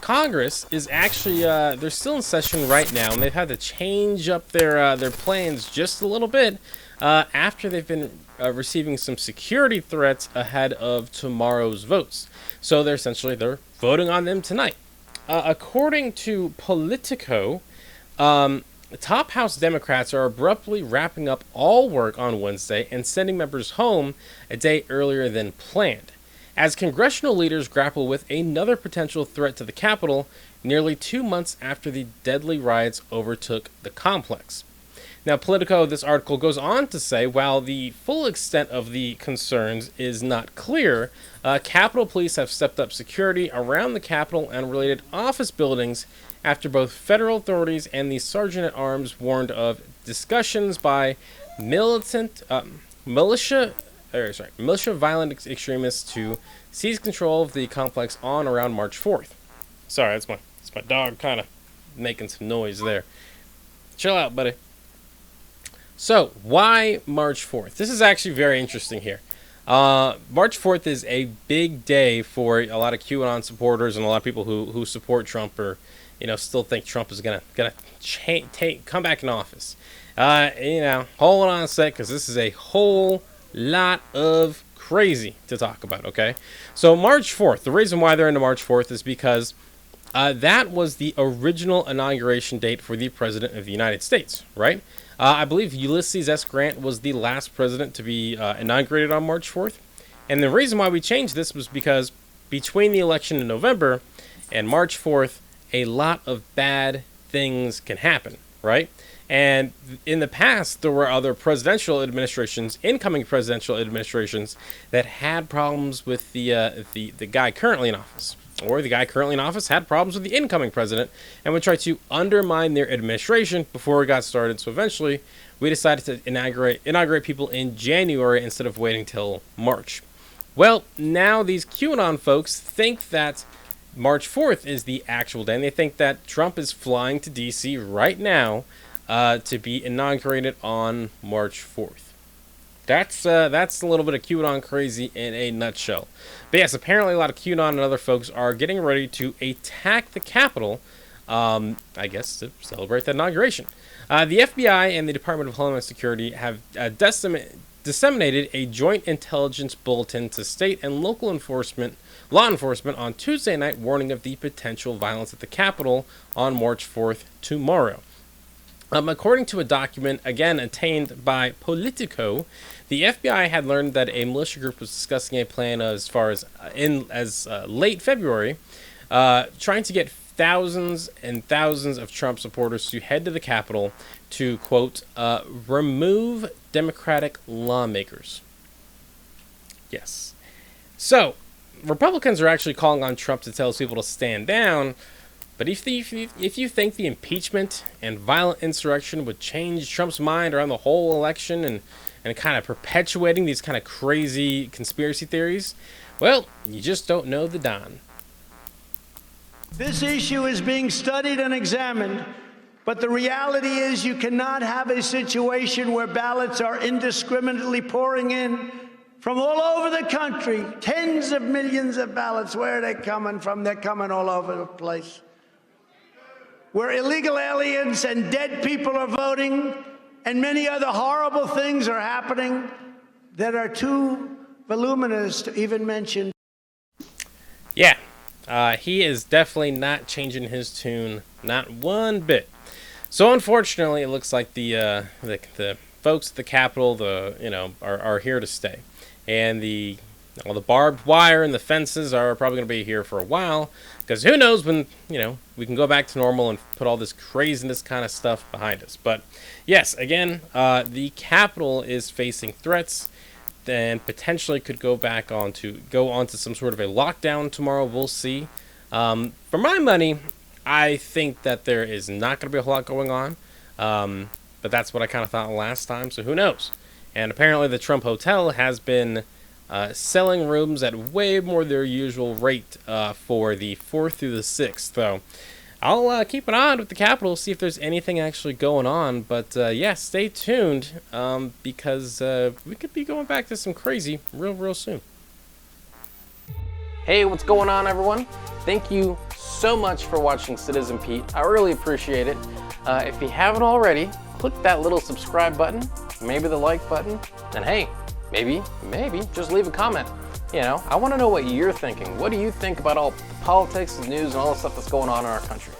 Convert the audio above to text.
Congress is actually they're still in session right now, and they've had to change up their plans just a little bit after they've been receiving some security threats ahead of tomorrow's votes. So they're voting on them tonight. According to Politico, top House Democrats are abruptly wrapping up all work on Wednesday and sending members home a day earlier than planned, as congressional leaders grapple with another potential threat to the Capitol nearly 2 months after the deadly riots overtook the complex. Now, Politico, this article goes on to say, while the full extent of the concerns is not clear, Capitol Police have stepped up security around the Capitol and related office buildings after both federal authorities and the Sergeant-at-Arms warned of discussions by militia violent extremists to seize control of the complex on around March 4th. Sorry, that's my dog kind of making some noise there. Chill out, buddy. So, why March 4th? This is actually very interesting here. March 4th is a big day for a lot of QAnon supporters and a lot of people who support Trump or, still think Trump is gonna come back in office. Hold on a sec, because this is a whole lot of crazy to talk about, okay? So March 4th, the reason why they're into March 4th is because that was the original inauguration date for the President of the United States, right? I believe Ulysses S. Grant was the last president to be inaugurated on March 4th. And the reason why we changed this was because between the election in November and March 4th, a lot of bad things can happen, right? And in the past, there were other presidential administrations, incoming presidential administrations, that had problems with the guy currently in office. Or the guy currently in office had problems with the incoming president and would try to undermine their administration before it got started. So eventually, we decided to inaugurate people in January instead of waiting till March. Well, now these QAnon folks think that March 4th is the actual day, and they think that Trump is flying to D.C. right now to be inaugurated on March 4th. That's a little bit of QAnon crazy in a nutshell. But yes, apparently a lot of QAnon and other folks are getting ready to attack the Capitol, I guess to celebrate the inauguration. The FBI and the Department of Homeland Security have disseminated a joint intelligence bulletin to state and local law enforcement on Tuesday night, warning of the potential violence at the Capitol on March 4th, tomorrow. According to a document, again obtained by Politico, the FBI had learned that a militia group was discussing a plan as far as late February, trying to get thousands and thousands of Trump supporters to head to the Capitol to, quote, remove Democratic lawmakers. Yes. So, Republicans are actually calling on Trump to tell his people to stand down. But if you think the impeachment and violent insurrection would change Trump's mind around the whole election and kind of perpetuating these kind of crazy conspiracy theories, well, you just don't know the Don. This issue is being studied and examined, but the reality is you cannot have a situation where ballots are indiscriminately pouring in from all over the country. Tens of millions of ballots. Where are they coming from? They're coming all over the place. Where illegal aliens and dead people are voting, and many other horrible things are happening that are too voluminous to even mention. Yeah, he is definitely not changing his tune, not one bit. So unfortunately, it looks like the folks at the Capitol, are here to stay, and the barbed wire and the fences are probably going to be here for a while, because who knows when, we can go back to normal and put all this craziness kind of stuff behind us. But yes, again, the Capitol is facing threats and potentially could go onto some sort of a lockdown tomorrow. We'll see. For my money, I think that there is not going to be a whole lot going on. But that's what I kind of thought last time, so who knows? And apparently the Trump Hotel has been selling rooms at way more their usual rate for the 4th through the 6th. So I'll keep an eye on with the Capitol, see if there's anything actually going on. But yeah, stay tuned because we could be going back to some crazy real soon. Hey, what's going on, everyone? Thank you so much for watching Citizen Pete. I really appreciate it. If you haven't already, click that little subscribe button, maybe the like button, and hey, maybe just leave a comment. You know, I want to know what you're thinking. What do you think about all the politics, the news, and all the stuff that's going on in our country?